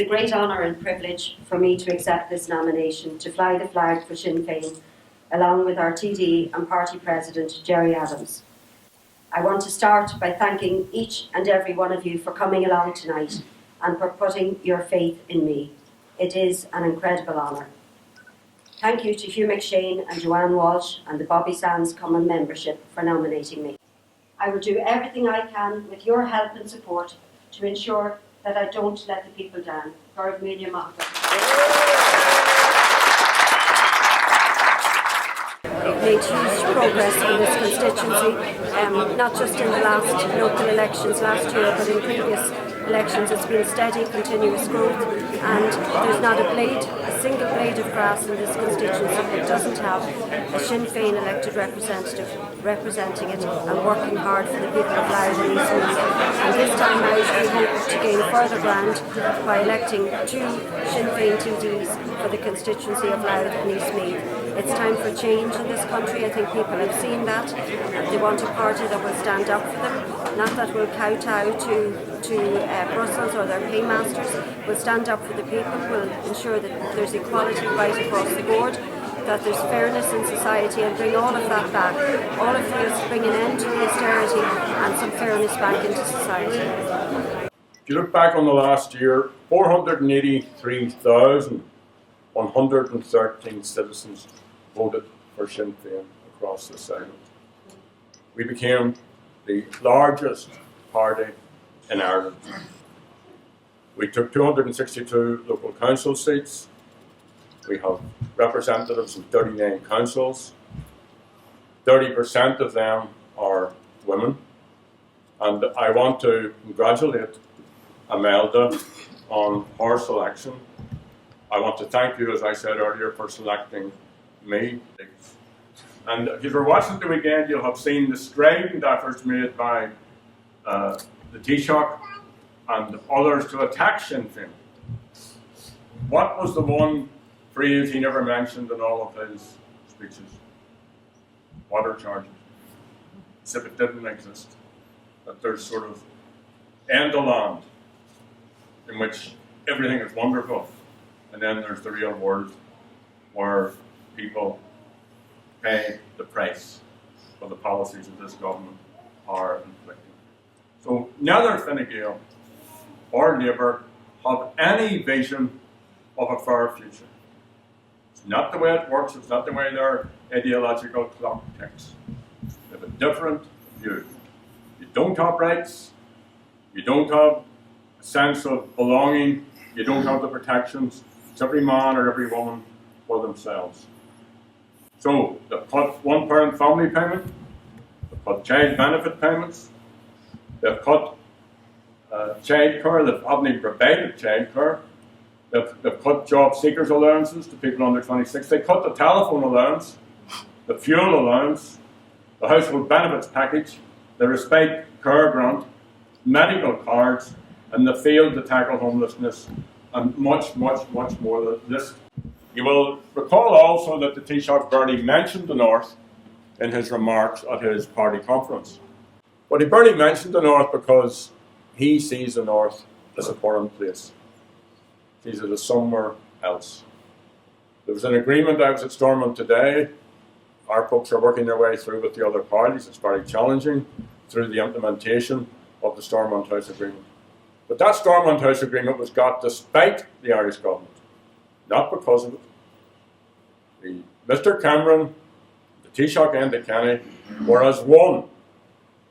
a great honour and privilege for me to accept this nomination to fly the flag for Sinn Féin, along with our TD and party president, Gerry Adams. I want to start by thanking each and every one of you for coming along tonight and for putting your faith in me. It is an incredible honour. Thank you to Hugh McShane and Joanne Walsh and the Bobby Sands Common membership for nominating me. I will do everything I can with your help and support to ensure that I don't let the people down. We've made huge progress in this constituency, not just in the last local elections last year, but in previous elections. It's been steady, continuous growth, and there's not a single blade of grass in this constituency that doesn't have a Sinn Féin elected representative representing it and working hard for the people of Louth and East Meath. And this time out we hope to gain further ground by electing 2 Sinn Féin TDs for the constituency of Louth and East Meath. It's time for change in this country. I think people have seen that. They want a party that will stand up for them, not that will kowtow to Brussels or their paymasters. Will stand up for the people, will ensure that there's equality right across the board, that there's fairness in society, and bring all of that back. All of this, bring an end to the austerity and some fairness back into society. If you look back on the last year, 483,113 citizens voted for Sinn Féin across this island. We became the largest party in Ireland. We took 262 local council seats. We have representatives in 39 councils. 30% of them are women. And I want to congratulate Imelda on her selection. I want to thank you, as I said earlier, for selecting me. And if you were watching the weekend, you'll have seen the strident efforts made by the Taoiseach and others to attack Sinn Féin. What was the one phrase he never mentioned in all of his speeches? Water charges. As if it didn't exist. That there's sort of end of land in which everything is wonderful, and then there's the real world where people pay the price for the policies that this government are inflicting. So neither Fine Gael or Labour have any vision of a fair future. It's not the way it works, it's not the way their ideological clock ticks. They have a different view. You don't have rights, you don't have a sense of belonging, you don't have the protections. It's every man or every woman for themselves. So they've cut one-parent family payment, they've cut child benefit payments, they've cut childcare, they haven't even provided childcare, they've cut job seekers allowances to people under 26, they cut the telephone allowance, the fuel allowance, the household benefits package, the respite care grant, medical cards, and they failed to tackle homelessness, and much, much, much more than this. You will recall also that the Taoiseach barely mentioned the North in his remarks at his party conference. But he barely mentioned the North because he sees the North as a foreign place. He sees it as somewhere else. There was an agreement. I was at Stormont today. Our folks are working their way through with the other parties. It's very challenging through the implementation of the Stormont House Agreement. But that Stormont House Agreement was got despite the Irish government, not because of it. Mr Cameron, the Taoiseach and the Kenny were as one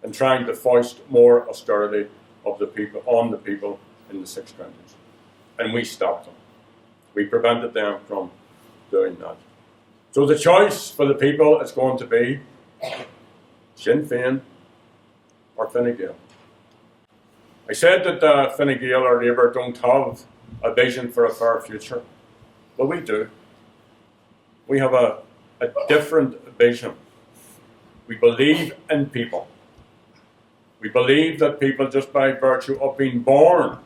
in trying to foist more austerity of the people on the people in the 6 counties. And we stopped them. We prevented them from doing that. So the choice for the people is going to be Sinn Féin or Fine Gael. I said that Fine Gael or Labour don't have a vision for a fair future. Well, we do. We have a different vision. We believe in people. We believe that people, just by virtue of being born,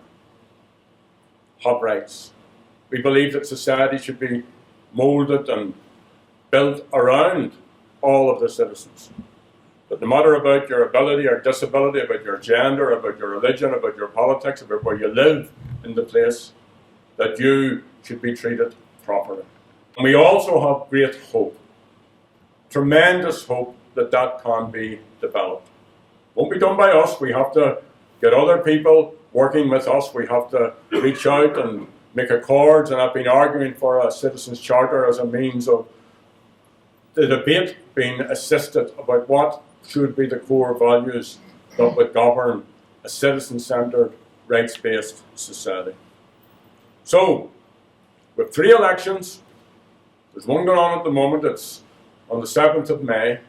have rights. We believe that society should be moulded and built around all of the citizens. That no matter about your ability or disability, about your gender, about your religion, about your politics, about where you live in the place, that you should be treated properly. And we also have great hope, tremendous hope that that can be developed. Won't be done by us. We have to get other people working with us. We have to reach out and make accords, and I've been arguing for a citizens' charter as a means of the debate being assisted about what should be the core values that would govern a citizen-centred, rights-based society. So, with 3 elections, there's one going on at the moment. It's on the 7th of May.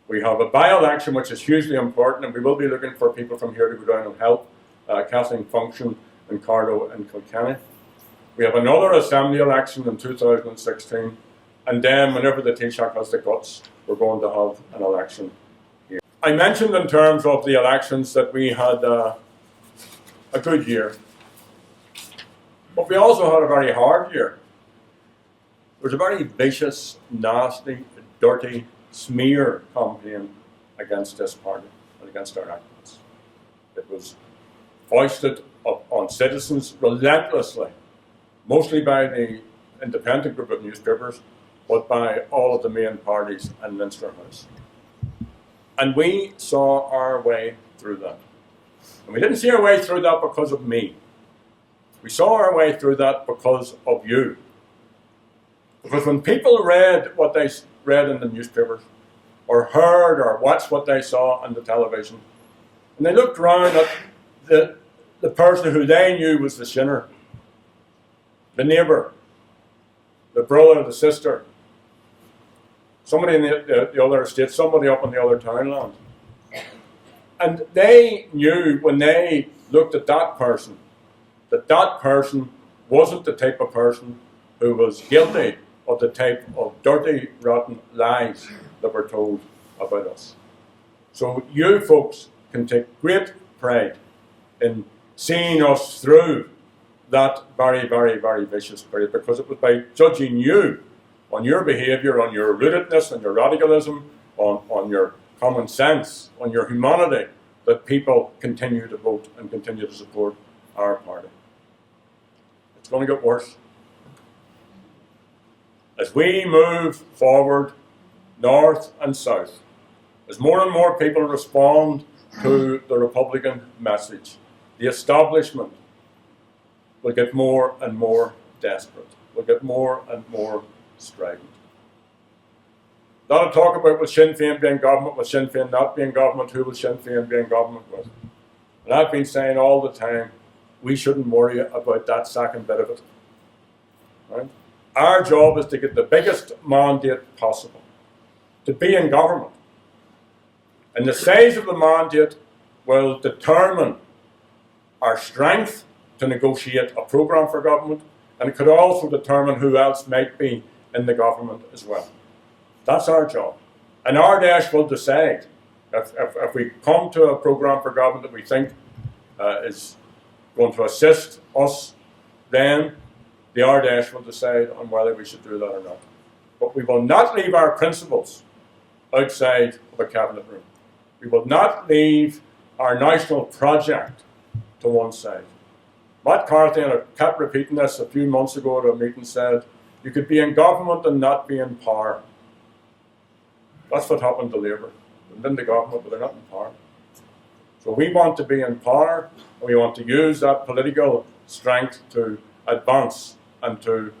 We have a by-election, which is hugely important, and we will be looking for people from here to go down and help Kathleen Function and Carlo and Kilkenny. We have another Assembly election in 2016, and then whenever the Taoiseach has the guts, we're going to have an election here. I mentioned in terms of the elections that we had a good year, but we also had a very hard year. It was a very vicious, nasty, dirty smear campaign against this party and against our activists. It was foisted on citizens relentlessly, mostly by the independent group of newspapers, but by all of the main parties and Leinster House. And we saw our way through that. And we didn't see our way through that because of me. We saw our way through that because of you. Because when people read what they read in the newspapers, or heard or watched what they saw on the television, and they looked around at the person who they knew was the sinner, the neighbour, the brother, the sister, somebody in the other estate, somebody up in the other townland. And they knew when they looked at that person wasn't the type of person who was guilty of the type of dirty, rotten lies that were told about us. So you folks can take great pride in seeing us through that very, very, very vicious period, because it was by judging you on your behaviour, on your rootedness, on your radicalism, on your common sense, on your humanity, that people continue to vote and continue to support our party. It's going to get worse. As we move forward, north and south, as more and more people respond to the Republican message, the establishment will get more and more desperate, will get more and more strident. A lot of talk about will Sinn Féin be in government, will Sinn Féin not be in government, who will Sinn Féin be in government with? And I've been saying all the time, we shouldn't worry about that second bit of it. Right? Our job is to get the biggest mandate possible, to be in government. And the size of the mandate will determine our strength to negotiate a programme for government, and it could also determine who else might be in the government as well. That's our job. And Ardèche will decide if we come to a programme for government that we think is going to assist us, then the Ardèche will decide on whether we should do that or not. But we will not leave our principles outside of a cabinet room. We will not leave our national project to one side. Matt Carthy, and I kept repeating this a few months ago at a meeting, said, you could be in government and not be in power. That's what happened to Labour. They're in the government, but they're not in power. So we want to be in power, and we want to use that political strength to advance and to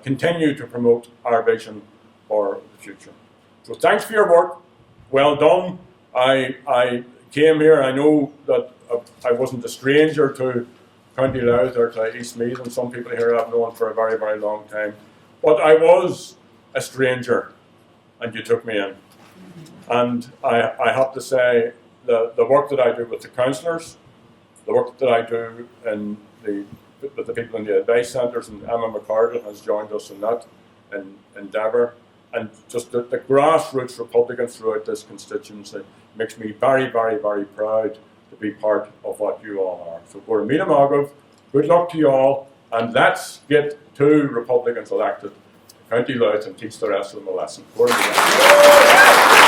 continue to promote our vision for the future. So thanks for your work. Well done. I came here, I know that I wasn't a stranger to County Louth or to East Meath, and some people here I've known for a very, very long time. But I was a stranger, and you took me in. And I have to say, the work that I do with the councillors, the work that I do with the people in the advice centres, and Emma McCardle has joined us in that endeavour, and just the grassroots Republicans throughout this constituency makes me very, very, very proud to be part of what you all are. So Gora Míle Mágaibh, good luck to you all, and let's get 2 Republicans elected to County Louth and teach the rest of them a lesson. Gora Míle.